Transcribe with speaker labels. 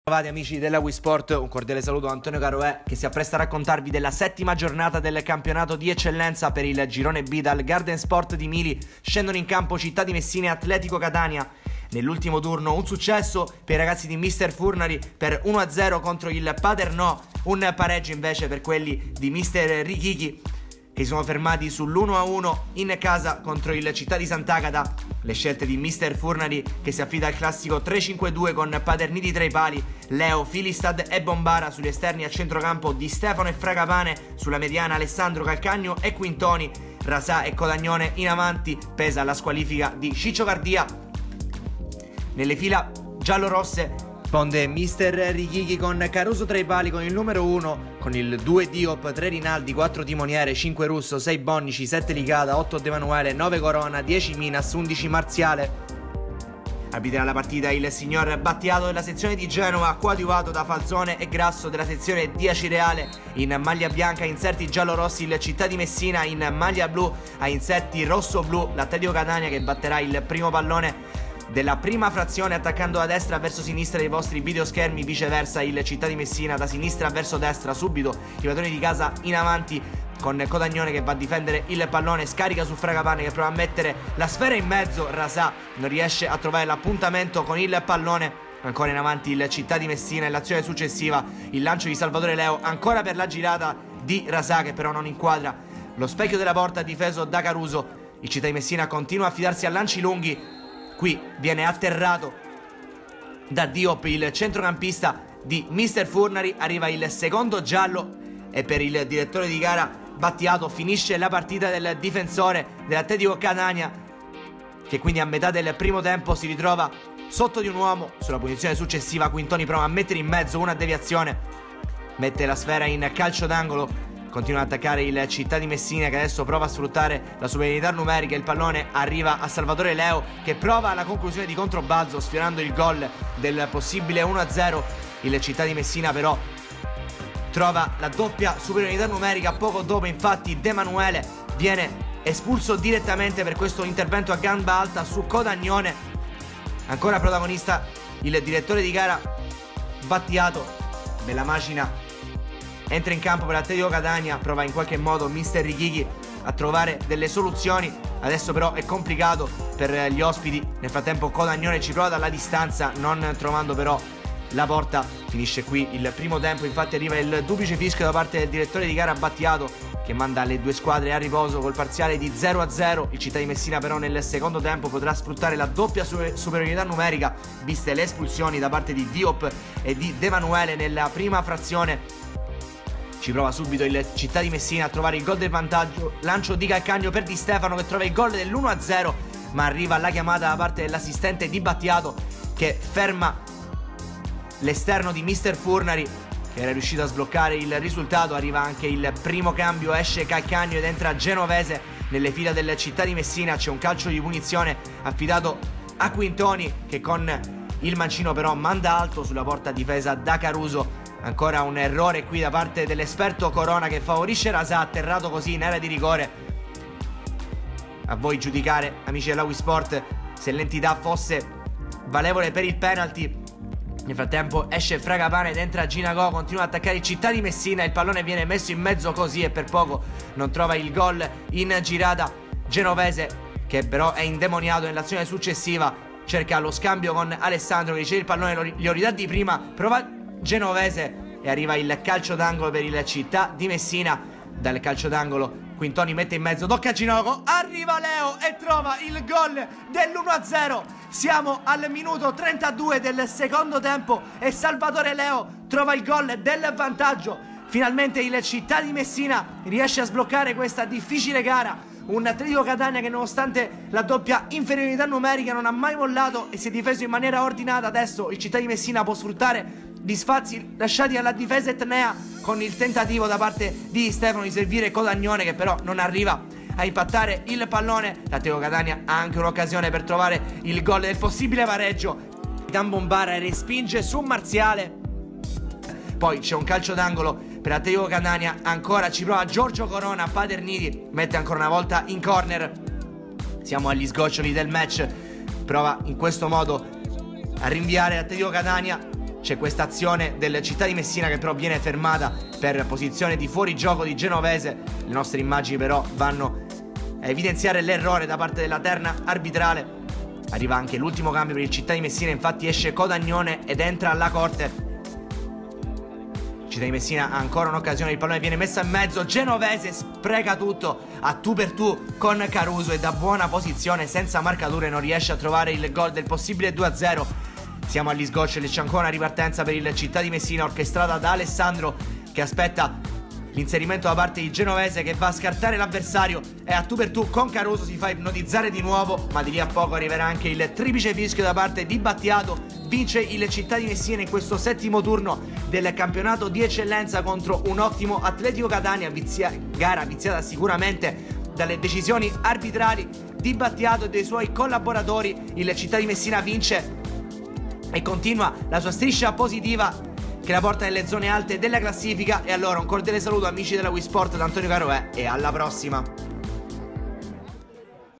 Speaker 1: Bentrovati amici della Wii Sport, un cordiale saluto da Antonio Caroè che si appresta a raccontarvi della settima giornata del campionato di eccellenza per il girone B. Dal Garden Sport di Mili scendono in campo Città di Messina e Atletico Catania. Nell'ultimo turno un successo per i ragazzi di Mister Furnari per 1-0 contro il Paternò, un pareggio invece per quelli di Mister Richichi che si sono fermati sull'1-1 in casa contro il Città di Sant'Agata. Le scelte di Mister Furnari che si affida al classico 3-5-2 con Paterniti tra i pali, Leo, Filistad e Bombara sugli esterni a centrocampo, Di Stefano e Fragapane sulla mediana, Alessandro, Calcagno e Quintoni, Rasà e Codagnone in avanti, pesa la squalifica di Ciccio Cardia. Nelle fila giallorosse risponde Mister Richichi con Caruso tra i pali con il numero 1, con il 2 Diop, 3 Rinaldi, 4 Timoniere, 5 Russo, 6 Bonnici, 7 Licata, 8 De Manuele, 9 Corona, 10 Minas, 11 Marziale. Arbitra la partita il signor Battiato della sezione di Genova, coadiuvato da Falzone e Grasso della sezione di Acireale. In maglia bianca inserti giallo-rossi il Città di Messina, in maglia blu a inserti rosso-blu l'Atletico Catania che batterà il primo pallone della prima frazione attaccando da destra verso sinistra dei vostri videoschermi, viceversa il Città di Messina da sinistra verso destra. Subito i padroni di casa in avanti con Codagnone che va a difendere il pallone, scarica su Fragapane che prova a mettere la sfera in mezzo, Rasà non riesce a trovare l'appuntamento con il pallone. Ancora in avanti il Città di Messina e l'azione successiva, il lancio di Salvatore Leo ancora per la girata di Rasà che però non inquadra lo specchio della porta difeso da Caruso. Il Città di Messina continua a fidarsi a lanci lunghi. Qui viene atterrato da Diop il centrocampista di Mister Furnari, arriva il secondo giallo e per il direttore di gara Battiato finisce la partita del difensore dell'Atletico Catania che quindi a metà del primo tempo si ritrova sotto di un uomo. Sulla punizione successiva Quintoni prova a mettere in mezzo una deviazione, mette la sfera in calcio d'angolo. Continua ad attaccare il Città di Messina che adesso prova a sfruttare la superiorità numerica. Il pallone arriva a Salvatore Leo che prova la conclusione di controbalzo sfiorando il gol del possibile 1-0. Il Città di Messina però trova la doppia superiorità numerica. Poco dopo infatti De Manuele viene espulso direttamente per questo intervento a gamba alta su Codagnone. Ancora protagonista il direttore di gara Battiato. Bella macina entra in campo per l'Atletico Catania, prova in qualche modo Mister Richichi a trovare delle soluzioni. Adesso però è complicato per gli ospiti. Nel frattempo Codagnone ci prova dalla distanza, non trovando però la porta. Finisce qui il primo tempo, infatti arriva il duplice fischio da parte del direttore di gara Battiato che manda le due squadre a riposo col parziale di 0-0. Il Città di Messina però nel secondo tempo potrà sfruttare la doppia superiorità numerica viste le espulsioni da parte di Diop e di De Manuele nella prima frazione. Ci prova subito il Città di Messina a trovare il gol del vantaggio, lancio di Calcagno per Di Stefano che trova il gol dell'1-0, ma arriva la chiamata da parte dell'assistente di Battiato che ferma l'esterno di Mister Furnari che era riuscito a sbloccare il risultato. Arriva anche il primo cambio, esce Calcagno ed entra Genovese nelle fila del Città di Messina. C'è un calcio di punizione affidato a Quintoni che con il mancino però manda alto sulla porta difesa da Caruso. Ancora un errore qui da parte dell'esperto Corona che favorisce Rasà, atterrato così in area di rigore. A voi giudicare, amici della Wii Sport, se l'entità fosse valevole per il penalty. Nel frattempo esce Fragapane ed entra Ginagò, continua ad attaccare il Città di Messina. Il pallone viene messo in mezzo così e per poco non trova il gol in girata. Genovese che però è indemoniato nell'azione successiva, cerca lo scambio con Alessandro che riceve il pallone, gli ridà di prima, prova Genovese e arriva il calcio d'angolo per il Città di Messina. Dal calcio d'angolo Quintoni mette in mezzo, tocca a Ginocco, arriva Leo e trova il gol dell'1-0. Siamo al minuto 32 del secondo tempo e Salvatore Leo trova il gol del vantaggio. Finalmente il Città di Messina riesce a sbloccare questa difficile gara. Un Atletico Catania che nonostante la doppia inferiorità numerica non ha mai mollato e si è difeso in maniera ordinata. Adesso il Città di Messina può sfruttare gli spazi lasciati alla difesa etnea con il tentativo da parte di Stefano di servire Codagnone che però non arriva a impattare il pallone. L'Atletico Catania ha anche un'occasione per trovare il gol del possibile pareggio. Dan Bombara respinge su Marziale. Poi c'è un calcio d'angolo per l'Atletico Catania, ancora ci prova Giorgio Corona, Paterniti mette ancora una volta in corner. Siamo agli sgoccioli del match, prova in questo modo a rinviare l'Atletico Catania. c'è questa azione del Città di Messina che però viene fermata per posizione di fuorigioco di Genovese. Le nostre immagini però vanno a evidenziare l'errore da parte della terna arbitrale. Arriva anche l'ultimo cambio per il Città di Messina, infatti esce Codagnone ed entra alla corte. Città di Messina ha ancora un'occasione, il pallone viene messo in mezzo, Genovese spreca tutto a tu per tu con Caruso e da buona posizione senza marcature non riesce a trovare il gol del possibile 2-0. Siamo agli sgocci e c'è ancora una ripartenza per il Città di Messina orchestrata da Alessandro che aspetta l'inserimento da parte di Genovese che va a scartare l'avversario e a tu per tu con Caruso si fa ipnotizzare di nuovo, ma di lì a poco arriverà anche il triplice fischio da parte di Battiato. Vince il Città di Messina in questo settimo turno del campionato di eccellenza contro un ottimo Atletico Catania, gara viziata sicuramente dalle decisioni arbitrali di Battiato e dei suoi collaboratori. Il Città di Messina vince e continua la sua striscia positiva che la porta nelle zone alte della classifica. E allora un cordiale saluto amici della Wii Sport da Antonio Caroè e alla prossima.